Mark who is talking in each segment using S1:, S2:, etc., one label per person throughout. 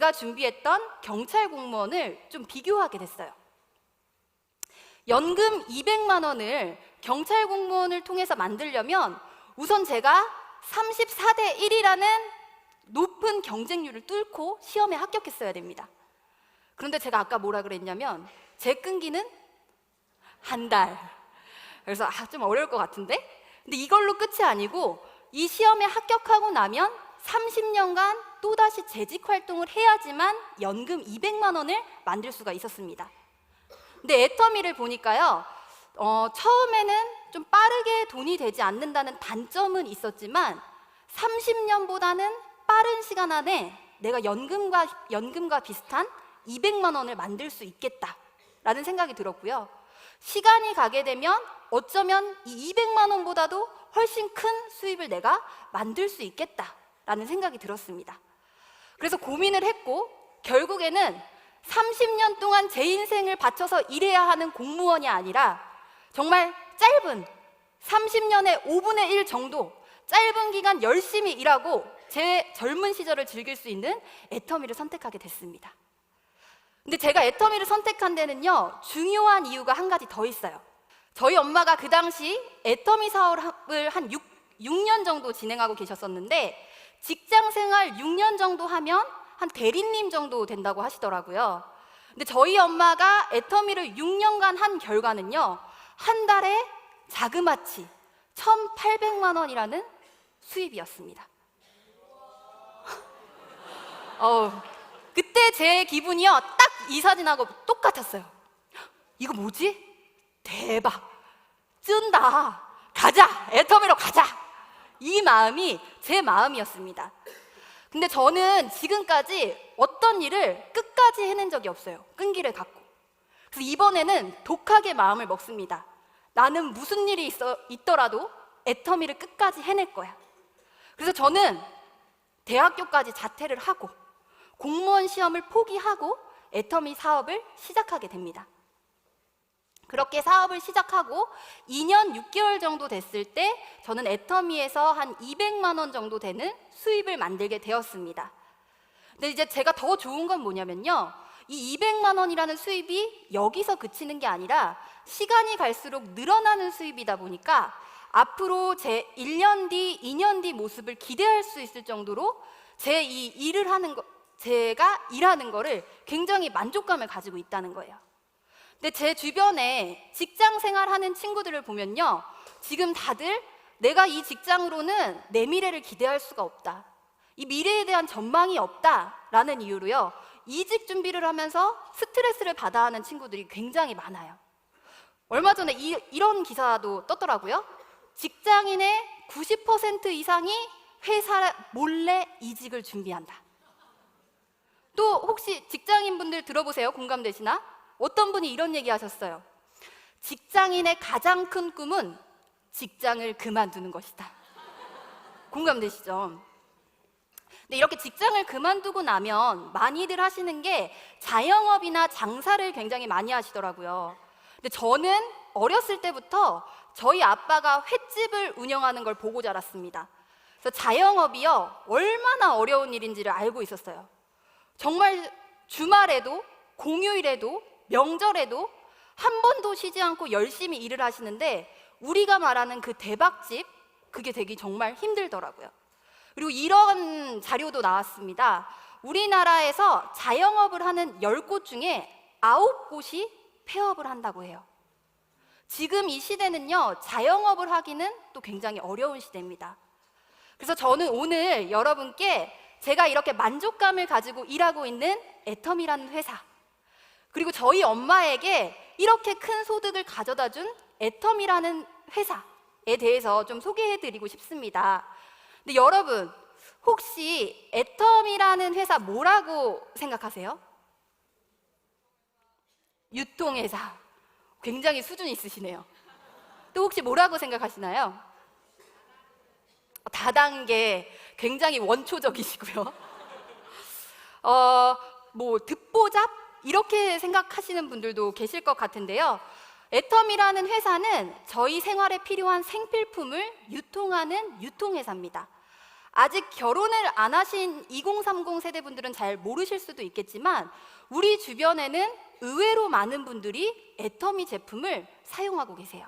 S1: 제가 준비했던 경찰 공무원을 좀 비교하게 됐어요. 연금 200만 원을 경찰 공무원을 통해서 만들려면 우선 제가 34대 1이라는 높은 경쟁률을 뚫고 시험에 합격했어야 됩니다. 그런데 제가 아까 뭐라 그랬냐면 제 끈기는 한 달. 그래서 좀 어려울 것 같은데? 근데 이걸로 끝이 아니고 이 시험에 합격하고 나면 30년간 또다시 재직 활동을 해야지만 연금 200만 원을 만들 수가 있었습니다. 근데 애터미를 보니까요, 처음에는 좀 빠르게 돈이 되지 않는다는 단점은 있었지만 30년보다는 빠른 시간 안에 내가 연금과 비슷한 200만 원을 만들 수 있겠다라는 생각이 들었고요. 시간이 가게 되면 어쩌면 이 200만 원보다도 훨씬 큰 수입을 내가 만들 수 있겠다라는 생각이 들었습니다. 그래서 고민을 했고 결국에는 30년 동안 제 인생을 바쳐서 일해야 하는 공무원이 아니라 정말 짧은 30년의 5분의 1 정도 짧은 기간 열심히 일하고 제 젊은 시절을 즐길 수 있는 애터미를 선택하게 됐습니다. 근데 제가 애터미를 선택한 데는요, 중요한 이유가 한 가지 더 있어요. 저희 엄마가 그 당시 애터미 사업을 한 6년 정도 진행하고 계셨었는데 직장 생활 6년 정도 하면 한 대리님 정도 된다고 하시더라고요. 근데 저희 엄마가 애터미를 6년간 한 결과는요, 한 달에 자그마치 1,800만 원이라는 수입이었습니다. 그때 제 기분이요, 딱 이 사진하고 똑같았어요. 이거 뭐지? 대박! 쩐다! 가자! 애터미로 가자! 이 마음이 제 마음이었습니다. 근데 저는 지금까지 어떤 일을 끝까지 해낸 적이 없어요. 끈기를 갖고. 그래서 이번에는 독하게 마음을 먹습니다. 나는 무슨 일이 있더라도 애터미를 끝까지 해낼 거야. 그래서 저는 대학교까지 자퇴를 하고 공무원 시험을 포기하고 애터미 사업을 시작하게 됩니다. 그렇게 사업을 시작하고 2년 6개월 정도 됐을 때 저는 애터미에서 한 200만 원 정도 되는 수입을 만들게 되었습니다. 근데 이제 제가 더 좋은 건 뭐냐면요, 이 200만 원이라는 수입이 여기서 그치는 게 아니라 시간이 갈수록 늘어나는 수입이다 보니까 앞으로 제 1년 뒤, 2년 뒤 모습을 기대할 수 있을 정도로 제가 일하는 거를 굉장히 만족감을 가지고 있다는 거예요. 근데 제 주변에 직장 생활하는 친구들을 보면요, 지금 다들 내가 이 직장으로는 내 미래를 기대할 수가 없다, 이 미래에 대한 전망이 없다라는 이유로요, 이직 준비를 하면서 스트레스를 받아 하는 친구들이 굉장히 많아요. 얼마 전에 이런 기사도 떴더라고요. 직장인의 90% 이상이 회사 몰래 이직을 준비한다. 또 혹시 직장인분들 들어보세요. 공감되시나? 어떤 분이 이런 얘기 하셨어요. 직장인의 가장 큰 꿈은 직장을 그만두는 것이다. 공감되시죠? 근데 이렇게 직장을 그만두고 나면 많이들 하시는 게 자영업이나 장사를 굉장히 많이 하시더라고요. 근데 저는 어렸을 때부터 저희 아빠가 횟집을 운영하는 걸 보고 자랐습니다. 그래서 자영업이요, 얼마나 어려운 일인지를 알고 있었어요. 정말 주말에도, 공휴일에도, 명절에도 한 번도 쉬지 않고 열심히 일을 하시는데 우리가 말하는 그 대박집, 그게 되기 정말 힘들더라고요. 그리고 이런 자료도 나왔습니다. 우리나라에서 자영업을 하는 10곳 중에 9곳이 폐업을 한다고 해요. 지금 이 시대는요, 자영업을 하기는 또 굉장히 어려운 시대입니다. 그래서 저는 오늘 여러분께 제가 이렇게 만족감을 가지고 일하고 있는 애터미라는 회사, 그리고 저희 엄마에게 이렇게 큰 소득을 가져다 준 애터미라는 회사에 대해서 좀 소개해드리고 싶습니다. 근데 여러분, 혹시 애터미라는 회사 뭐라고 생각하세요? 유통회사. 굉장히 수준 있으시네요. 또 혹시 뭐라고 생각하시나요? 다단계. 굉장히 원초적이시고요. 듣보잡? 이렇게 생각하시는 분들도 계실 것 같은데요. 애터미라는 회사는 저희 생활에 필요한 생필품을 유통하는 유통회사입니다. 아직 결혼을 안 하신 2030 세대분들은 잘 모르실 수도 있겠지만 우리 주변에는 의외로 많은 분들이 애터미 제품을 사용하고 계세요.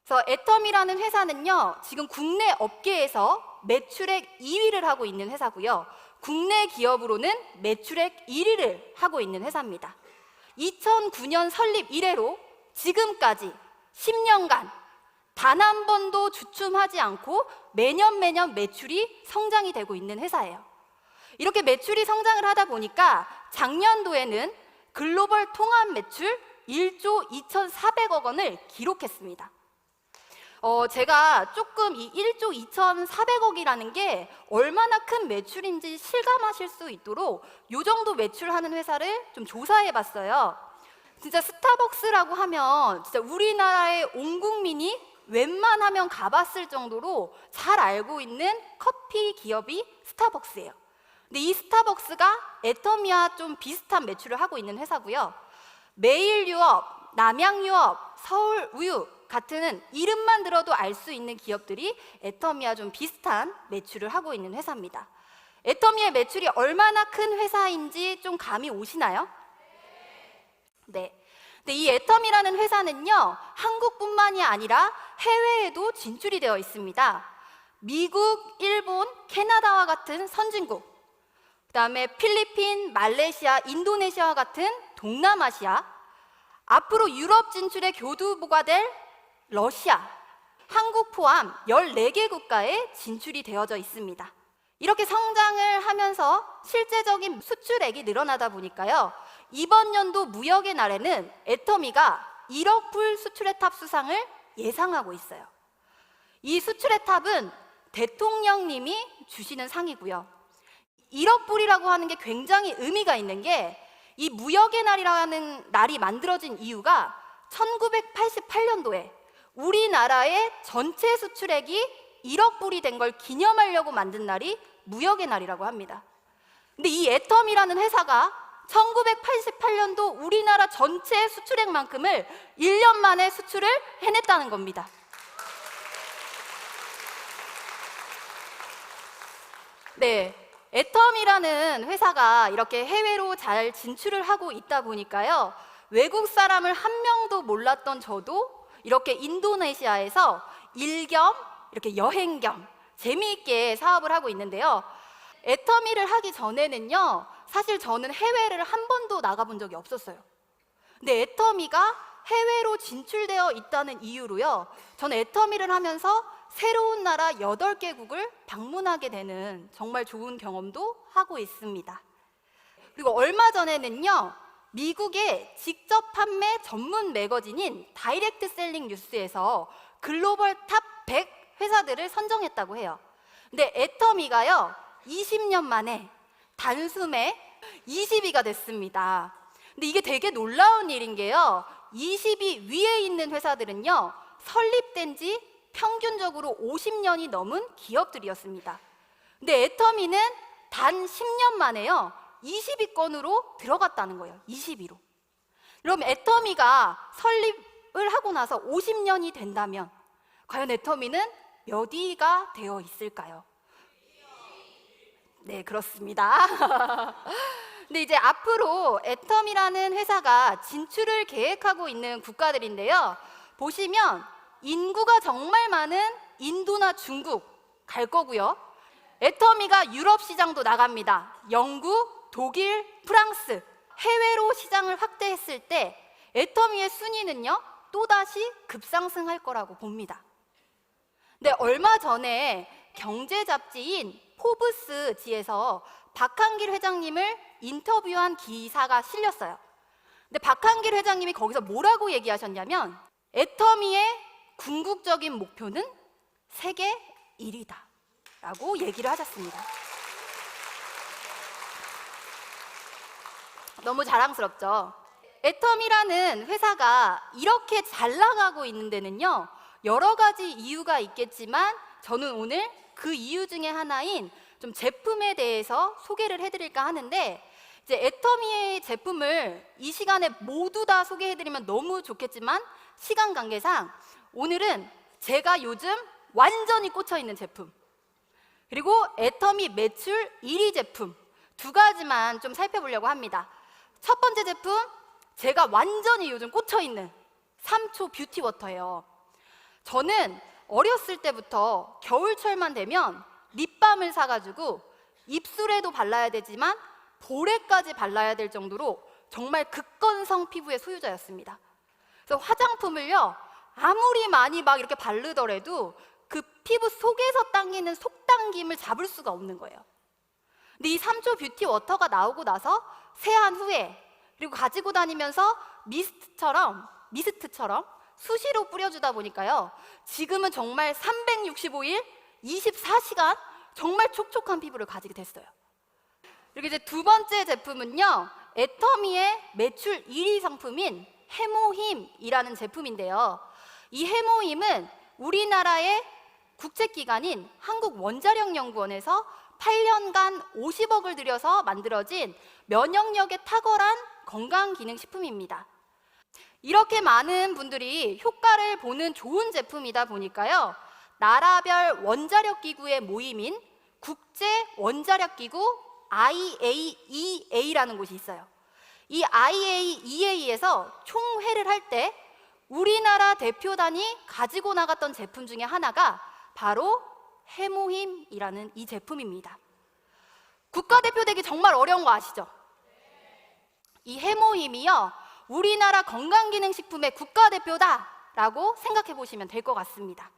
S1: 그래서 애터미라는 회사는요, 지금 국내 업계에서 매출액 2위를 하고 있는 회사고요. 국내 기업으로는 매출액 1위를 하고 있는 회사입니다. 2009년 설립 이래로 지금까지 10년간 단 한 번도 주춤하지 않고 매년 매출이 성장이 되고 있는 회사예요. 이렇게 매출이 성장을 하다 보니까 작년도에는 글로벌 통합 매출 1조 2,400억 원을 기록했습니다. 제가 조금 이 1조 2,400억이라는 게 얼마나 큰 매출인지 실감하실 수 있도록 이 정도 매출하는 회사를 좀 조사해 봤어요. 진짜 스타벅스라고 하면 진짜 우리나라의 온 국민이 웬만하면 가봤을 정도로 잘 알고 있는 커피 기업이 스타벅스예요. 근데 이 스타벅스가 애터미와 좀 비슷한 매출을 하고 있는 회사고요. 매일유업, 남양유업, 서울우유 같은 이름만 들어도 알 수 있는 기업들이 애터미와 좀 비슷한 매출을 하고 있는 회사입니다. 애터미의 매출이 얼마나 큰 회사인지 좀 감이 오시나요? 네. 근데 이 애터미라는 회사는요, 한국뿐만이 아니라 해외에도 진출이 되어 있습니다. 미국, 일본, 캐나다와 같은 선진국, 그다음에 필리핀, 말레이시아, 인도네시아와 같은 동남아시아, 앞으로 유럽 진출의 교두보가 될 러시아, 한국 포함 14개 국가에 진출이 되어져 있습니다. 이렇게 성장을 하면서 실제적인 수출액이 늘어나다 보니까요, 이번 연도 무역의 날에는 애터미가 1억 불 수출의 탑 수상을 예상하고 있어요. 이 수출의 탑은 대통령님이 주시는 상이고요. 1억 불이라고 하는 게 굉장히 의미가 있는 게, 이 무역의 날이라는 날이 만들어진 이유가 1988년도에 우리나라의 전체 수출액이 1억 불이 된 걸 기념하려고 만든 날이 무역의 날이라고 합니다. 근데 이 애터미라는 회사가 1988년도 우리나라 전체 수출액만큼을 1년 만에 수출을 해냈다는 겁니다. 네, 애터미라는 회사가 이렇게 해외로 잘 진출을 하고 있다 보니까요, 외국 사람을 한 명도 몰랐던 저도 이렇게 인도네시아에서 일 겸 이렇게 여행 겸 재미있게 사업을 하고 있는데요. 애터미를 하기 전에는요, 사실 저는 해외를 한 번도 나가본 적이 없었어요. 근데 애터미가 해외로 진출되어 있다는 이유로요, 저는 애터미를 하면서 새로운 나라 8개국을 방문하게 되는 정말 좋은 경험도 하고 있습니다. 그리고 얼마 전에는요, 미국의 직접 판매 전문 매거진인 다이렉트 셀링 뉴스에서 글로벌 탑 100 회사들을 선정했다고 해요. 근데 애터미가요, 20년 만에 단숨에 20위가 됐습니다. 근데 이게 되게 놀라운 일인 게요, 20위 위에 있는 회사들은요, 설립된 지 평균적으로 50년이 넘은 기업들이었습니다. 근데 애터미는 단 10년 만에요, 20위권으로 들어갔다는 거예요. 20위로. 그럼 애터미가 설립을 하고 나서 50년이 된다면 과연 애터미는 몇 위가 되어 있을까요? 네, 그렇습니다. 근데 이제 앞으로 애터미라는 회사가 진출을 계획하고 있는 국가들인데요, 보시면 인구가 정말 많은 인도나 중국 갈 거고요, 애터미가 유럽 시장도 나갑니다. 영국, 독일, 프랑스, 해외로 시장을 확대했을 때 애터미의 순위는요, 또다시 급상승할 거라고 봅니다. 근데 얼마 전에 경제 잡지인 포브스지에서 박한길 회장님을 인터뷰한 기사가 실렸어요. 근데 박한길 회장님이 거기서 뭐라고 얘기하셨냐면, 애터미의 궁극적인 목표는 세계 1위다 라고 얘기를 하셨습니다. 너무 자랑스럽죠? 애터미라는 회사가 이렇게 잘 나가고 있는 데는요, 여러 가지 이유가 있겠지만 저는 오늘 그 이유 중에 하나인 좀 제품에 대해서 소개를 해드릴까 하는데, 이제 애터미의 제품을 이 시간에 모두 다 소개해드리면 너무 좋겠지만 시간 관계상 오늘은 제가 요즘 완전히 꽂혀있는 제품, 그리고 애터미 매출 1위 제품 두 가지만 좀 살펴보려고 합니다. 첫 번째 제품, 제가 완전히 요즘 꽂혀있는 3초 뷰티 워터예요. 저는 어렸을 때부터 겨울철만 되면 립밤을 사가지고 입술에도 발라야 되지만 볼에까지 발라야 될 정도로 정말 극건성 피부의 소유자였습니다. 그래서 화장품을요, 아무리 많이 막 이렇게 바르더라도 그 피부 속에서 당기는 속당김을 잡을 수가 없는 거예요. 근데 이 3초 뷰티 워터가 나오고 나서 세안 후에, 그리고 가지고 다니면서 미스트처럼 수시로 뿌려주다 보니까요, 지금은 정말 365일 24시간 정말 촉촉한 피부를 가지게 됐어요. 그리고 이제 두 번째 제품은요, 애터미의 매출 1위 상품인 해모힘이라는 제품인데요. 이 해모힘은 우리나라의 국책기관인 한국원자력연구원에서 8년간 50억을 들여서 만들어진 면역력에 탁월한 건강기능식품입니다. 이렇게 많은 분들이 효과를 보는 좋은 제품이다 보니까요, 나라별 원자력기구의 모임인 국제원자력기구 IAEA라는 곳이 있어요. 이 IAEA에서 총회를 할 때 우리나라 대표단이 가지고 나갔던 제품 중에 하나가 바로 해모힘이라는 이 제품입니다. 국가대표 되기 정말 어려운 거 아시죠? 이 해모힘이요, 우리나라 건강기능식품의 국가대표다라고 생각해 보시면 될 것 같습니다.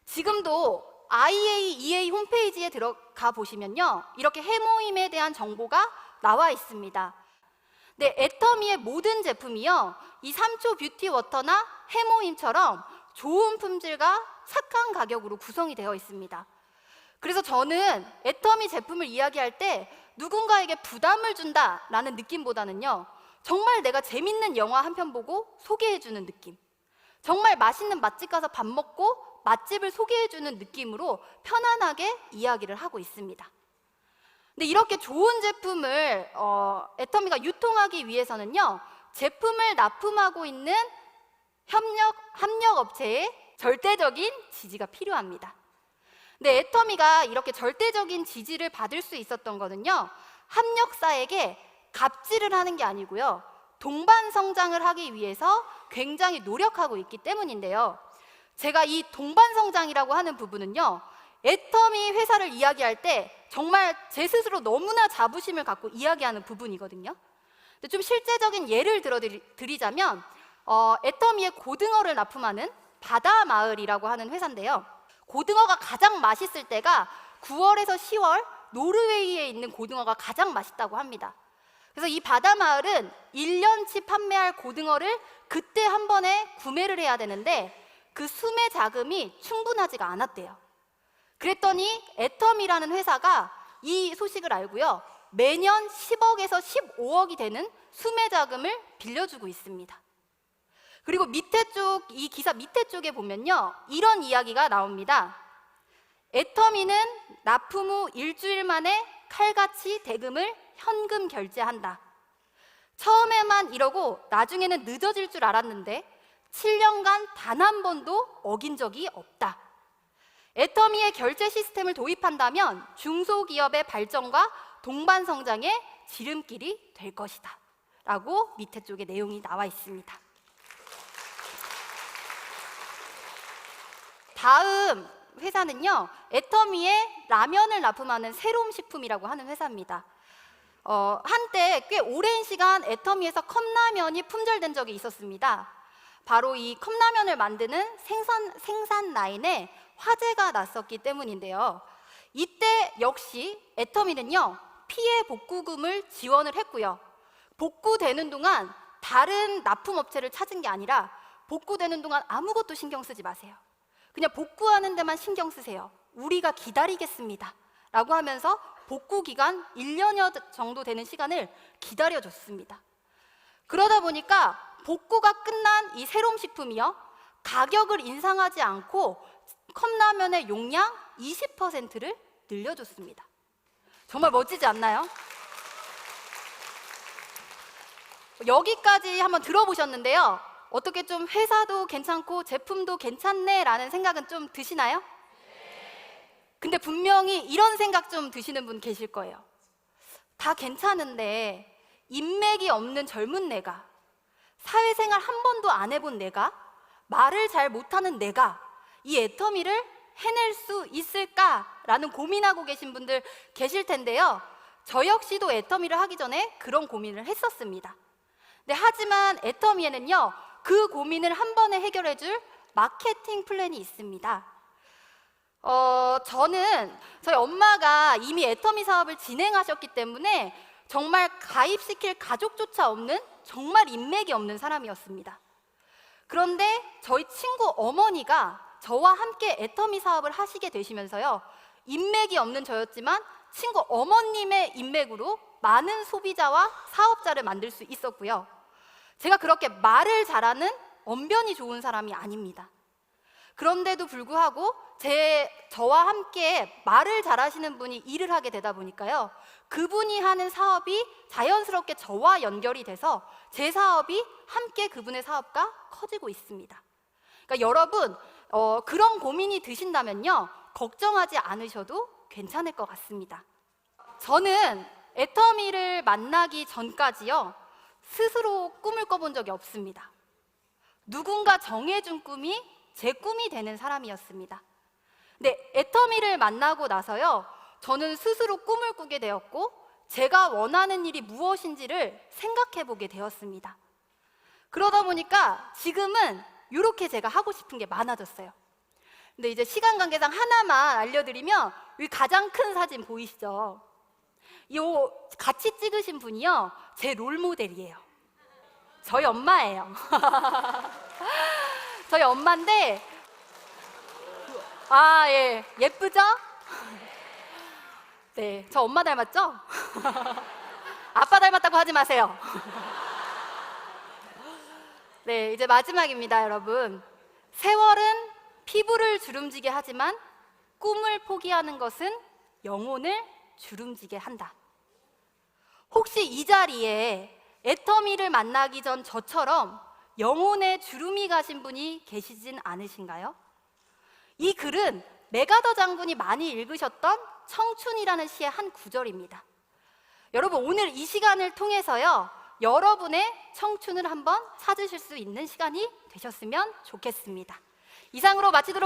S1: 지금도 IAEA 홈페이지에 들어가 보시면요, 이렇게 해모힘에 대한 정보가 나와 있습니다. 네, 애터미의 모든 제품이요, 이 3초 뷰티 워터나 해모힘처럼 좋은 품질과 착한 가격으로 구성이 되어 있습니다. 그래서 저는 애터미 제품을 이야기할 때 누군가에게 부담을 준다라는 느낌보다는요, 정말 내가 재밌는 영화 한 편 보고 소개해주는 느낌, 정말 맛있는 맛집 가서 밥 먹고 맛집을 소개해주는 느낌으로 편안하게 이야기를 하고 있습니다. 근데 이렇게 좋은 제품을 애터미가 유통하기 위해서는요, 제품을 납품하고 있는 협력업체의 절대적인 지지가 필요합니다. 근데 애터미가 이렇게 절대적인 지지를 받을 수 있었던 거는요, 협력사에게 갑질을 하는 게 아니고요, 동반 성장을 하기 위해서 굉장히 노력하고 있기 때문인데요. 제가 이 동반 성장이라고 하는 부분은요, 애터미 회사를 이야기할 때 정말 제 스스로 너무나 자부심을 갖고 이야기하는 부분이거든요. 근데 좀 실제적인 예를 들어드리자면 애터미의 고등어를 납품하는 바다마을이라고 하는 회사인데요. 고등어가 가장 맛있을 때가 9월에서 10월, 노르웨이에 있는 고등어가 가장 맛있다고 합니다. 그래서 이 바다마을은 1년치 판매할 고등어를 그때 한 번에 구매를 해야 되는데 그 수매 자금이 충분하지가 않았대요. 그랬더니 애터미라는 회사가 이 소식을 알고요, 매년 10억에서 15억이 되는 수매 자금을 빌려주고 있습니다. 그리고 이 기사 밑에 쪽에 보면요, 이런 이야기가 나옵니다. 애터미는 납품 후 일주일 만에 칼같이 대금을 현금 결제한다. 처음에만 이러고 나중에는 늦어질 줄 알았는데 7년간 단 한 번도 어긴 적이 없다. 애터미의 결제 시스템을 도입한다면 중소기업의 발전과 동반 성장의 지름길이 될 것이다 라고 밑에 쪽에 내용이 나와 있습니다. 다음 회사는요, 애터미의 라면을 납품하는 새로움 식품이라고 하는 회사입니다. 한때 꽤 오랜 시간 애터미에서 컵라면이 품절된 적이 있었습니다. 바로 이 컵라면을 만드는 생산 라인에 화재가 났었기 때문인데요. 이때 역시 애터미는요, 피해 복구금을 지원을 했고요. 복구되는 동안 다른 납품업체를 찾은 게 아니라 복구되는 동안 아무것도 신경 쓰지 마세요. 그냥 복구하는 데만 신경 쓰세요. 우리가 기다리겠습니다 라고 하면서 복구 기간 1년여 정도 되는 시간을 기다려줬습니다. 그러다 보니까 복구가 끝난 이 새로움 식품이요, 가격을 인상하지 않고 컵라면의 용량 20%를 늘려줬습니다. 정말 멋지지 않나요? 여기까지 한번 들어보셨는데요, 어떻게 좀 회사도 괜찮고 제품도 괜찮네 라는 생각은 좀 드시나요? 근데 분명히 이런 생각 좀 드시는 분 계실 거예요. 다 괜찮은데 인맥이 없는 젊은 내가, 사회생활 한 번도 안 해본 내가, 말을 잘 못하는 내가 이 애터미를 해낼 수 있을까라는 고민하고 계신 분들 계실 텐데요. 저 역시도 애터미를 하기 전에 그런 고민을 했었습니다. 네, 하지만 애터미에는요, 그 고민을 한 번에 해결해줄 마케팅 플랜이 있습니다. 저는 저희 엄마가 이미 애터미 사업을 진행하셨기 때문에 정말 가입시킬 가족조차 없는, 정말 인맥이 없는 사람이었습니다. 그런데 저희 친구 어머니가 저와 함께 애터미 사업을 하시게 되시면서요, 인맥이 없는 저였지만 친구 어머님의 인맥으로 많은 소비자와 사업자를 만들 수 있었고요. 제가 그렇게 말을 잘하는 언변이 좋은 사람이 아닙니다. 그런데도 불구하고 저와 함께 말을 잘하시는 분이 일을 하게 되다 보니까요, 그분이 하는 사업이 자연스럽게 저와 연결이 돼서 제 사업이 함께 그분의 사업과 커지고 있습니다. 그러니까 여러분, 그런 고민이 드신다면요, 걱정하지 않으셔도 괜찮을 것 같습니다. 저는 애터미를 만나기 전까지요, 스스로 꿈을 꿔본 적이 없습니다. 누군가 정해준 꿈이 제 꿈이 되는 사람이었습니다. 근데 애터미를 만나고 나서요, 저는 스스로 꿈을 꾸게 되었고 제가 원하는 일이 무엇인지를 생각해 보게 되었습니다. 그러다 보니까 지금은 이렇게 제가 하고 싶은 게 많아졌어요. 근데 이제 시간 관계상 하나만 알려드리면, 이 가장 큰 사진 보이시죠? 이 같이 찍으신 분이요, 제 롤모델이에요. 저희 엄마예요. 저희 엄마인데, 예, 예쁘죠? 네, 저 엄마 닮았죠? 아빠 닮았다고 하지 마세요. 네, 이제 마지막입니다, 여러분. 세월은 피부를 주름지게 하지만 꿈을 포기하는 것은 영혼을 주름지게 한다. 혹시 이 자리에 애터미를 만나기 전 저처럼 영혼에 주름이 가신 분이 계시진 않으신가요? 이 글은 메가더 장군이 많이 읽으셨던 청춘이라는 시의 한 구절입니다. 여러분, 오늘 이 시간을 통해서요, 여러분의 청춘을 한번 찾으실 수 있는 시간이 되셨으면 좋겠습니다. 이상으로 마치도록